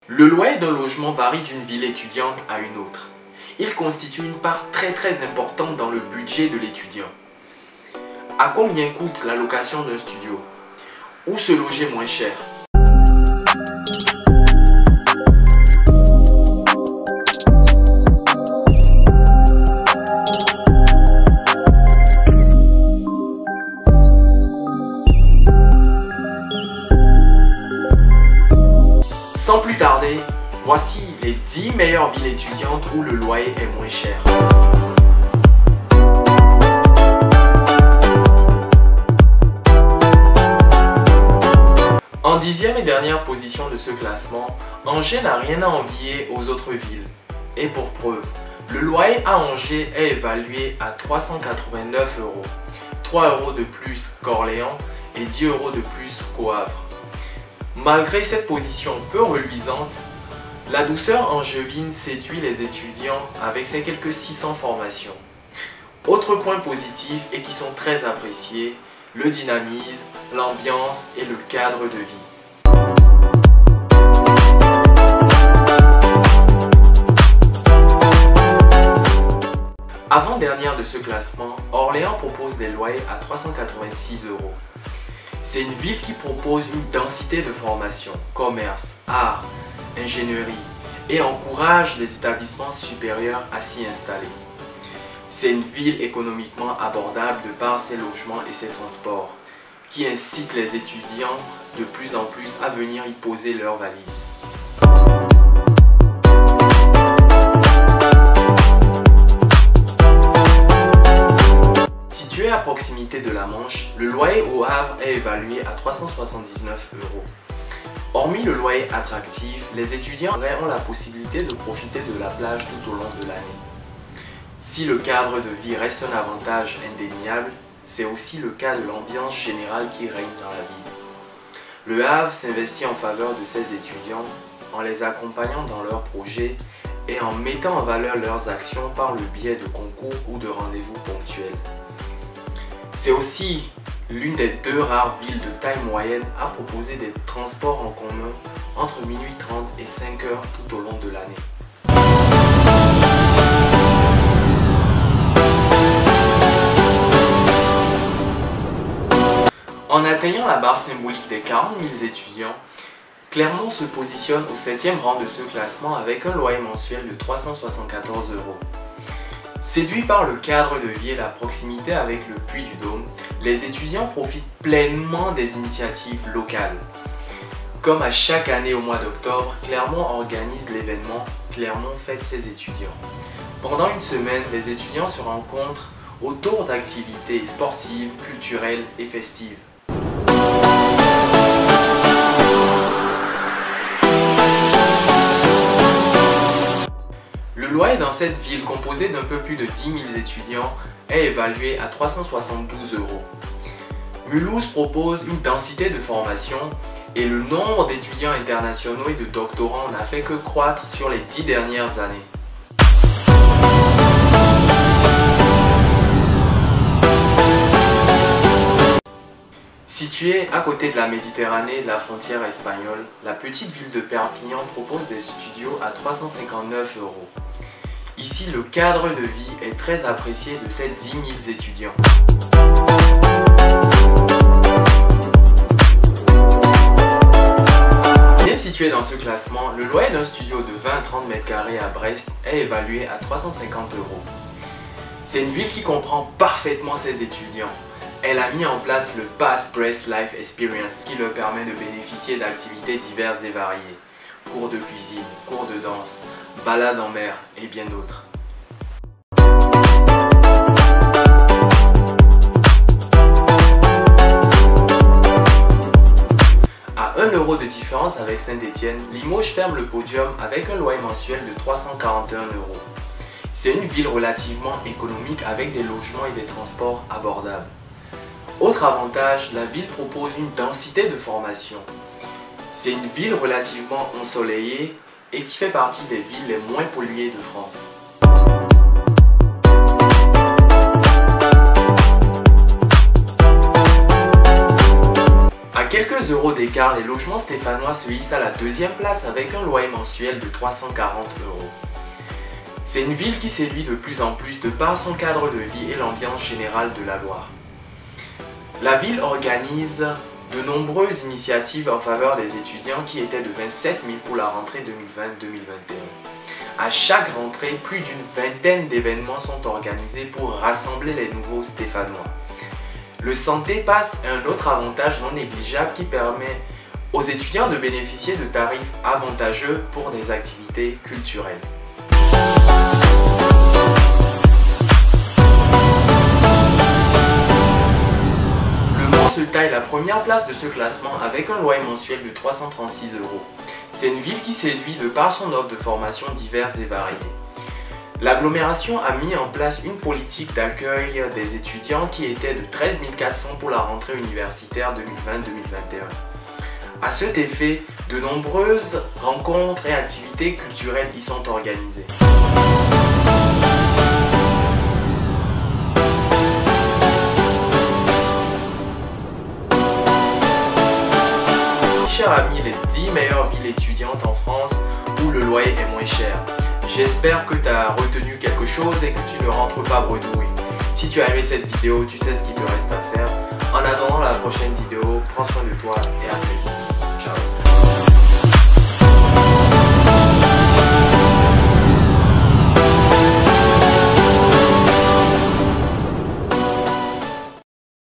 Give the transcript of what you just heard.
Le loyer d'un logement varie d'une ville étudiante à une autre. Il constitue une part très importante dans le budget de l'étudiant. À combien coûte la location d'un studio? Où se loger moins cher? Sans plus tarder, voici les 10 meilleures villes étudiantes où le loyer est moins cher. En 10e et dernière position de ce classement, Angers n'a rien à envier aux autres villes. Et pour preuve, le loyer à Angers est évalué à 389 €, 3 € de plus qu'Orléans et 10 € de plus qu'au Havre. Malgré cette position peu reluisante, la douceur angevine séduit les étudiants avec ses quelques 600 formations. Autre point positif et qui sont très appréciés, le dynamisme, l'ambiance et le cadre de vie. Avant-dernière de ce classement, Orléans propose des loyers à 386 €. C'est une ville qui propose une densité de formation, commerce, art, ingénierie et encourage les établissements supérieurs à s'y installer. C'est une ville économiquement abordable de par ses logements et ses transports, qui incite les étudiants de plus en plus à venir y poser leurs valises. Situé à proximité de la Manche, le loyer au Havre est évalué à 379 €. Hormis le loyer attractif, les étudiants ont la possibilité de profiter de la plage tout au long de l'année. Si le cadre de vie reste un avantage indéniable, c'est aussi le cas de l'ambiance générale qui règne dans la ville. Le Havre s'investit en faveur de ses étudiants en les accompagnant dans leurs projets et en mettant en valeur leurs actions par le biais de concours ou de rendez-vous ponctuels. C'est aussi l'une des 2 rares villes de taille moyenne à proposer des transports en commun entre minuit 30 et 5 h tout au long de l'année. En atteignant la barre symbolique des 40 000 étudiants, Clermont se positionne au 7e rang de ce classement avec un loyer mensuel de 374 €. Séduits par le cadre de vie et la proximité avec le Puy du Dôme, les étudiants profitent pleinement des initiatives locales. Comme à chaque année au mois d'octobre, Clermont organise l'événement Clermont fête ses étudiants. Pendant une semaine, les étudiants se rencontrent autour d'activités sportives, culturelles et festives. Le loyer dans cette ville, composée d'un peu plus de 10 000 étudiants, est évalué à 372 €. Mulhouse propose une densité de formation et le nombre d'étudiants internationaux et de doctorants n'a fait que croître sur les 10 dernières années. Située à côté de la Méditerranée et de la frontière espagnole, la petite ville de Perpignan propose des studios à 359 €. Ici, le cadre de vie est très apprécié de ces 10 000 étudiants. Bien situé dans ce classement, le loyer d'un studio de 20 à 30 mètres carrés à Brest est évalué à 350 €. C'est une ville qui comprend parfaitement ses étudiants. Elle a mis en place le Pass Brest Life Experience qui leur permet de bénéficier d'activités diverses et variées. Cours de cuisine, cours de danse, balades en mer et bien d'autres. À 1 € de différence avec Saint-Étienne, Limoges ferme le podium avec un loyer mensuel de 341 €. C'est une ville relativement économique avec des logements et des transports abordables. Autre avantage, la ville propose une densité de formation. C'est une ville relativement ensoleillée et qui fait partie des villes les moins polluées de France. À quelques euros d'écart, les logements stéphanois se hissent à la deuxième place avec un loyer mensuel de 340 euros. C'est une ville qui séduit de plus en plus de par son cadre de vie et l'ambiance générale de la Loire. La ville organise de nombreuses initiatives en faveur des étudiants qui étaient de 27 000 pour la rentrée 2020-2021. À chaque rentrée, plus d'une vingtaine d'événements sont organisés pour rassembler les nouveaux Stéphanois. Le santé passe est un autre avantage non négligeable qui permet aux étudiants de bénéficier de tarifs avantageux pour des activités culturelles. Se taille la première place de ce classement avec un loyer mensuel de 336 euros. C'est une ville qui séduit de par son offre de formation diverses et variées. L'agglomération a mis en place une politique d'accueil des étudiants qui était de 13 400 pour la rentrée universitaire 2020-2021. À cet effet, de nombreuses rencontres et activités culturelles y sont organisées. Chers amis, les 10 meilleures villes étudiantes en France où le loyer est moins cher. J'espère que tu as retenu quelque chose et que tu ne rentres pas bredouille. Si tu as aimé cette vidéo, tu sais ce qu'il te reste à faire. En attendant la prochaine vidéo, prends soin de toi et à très vite.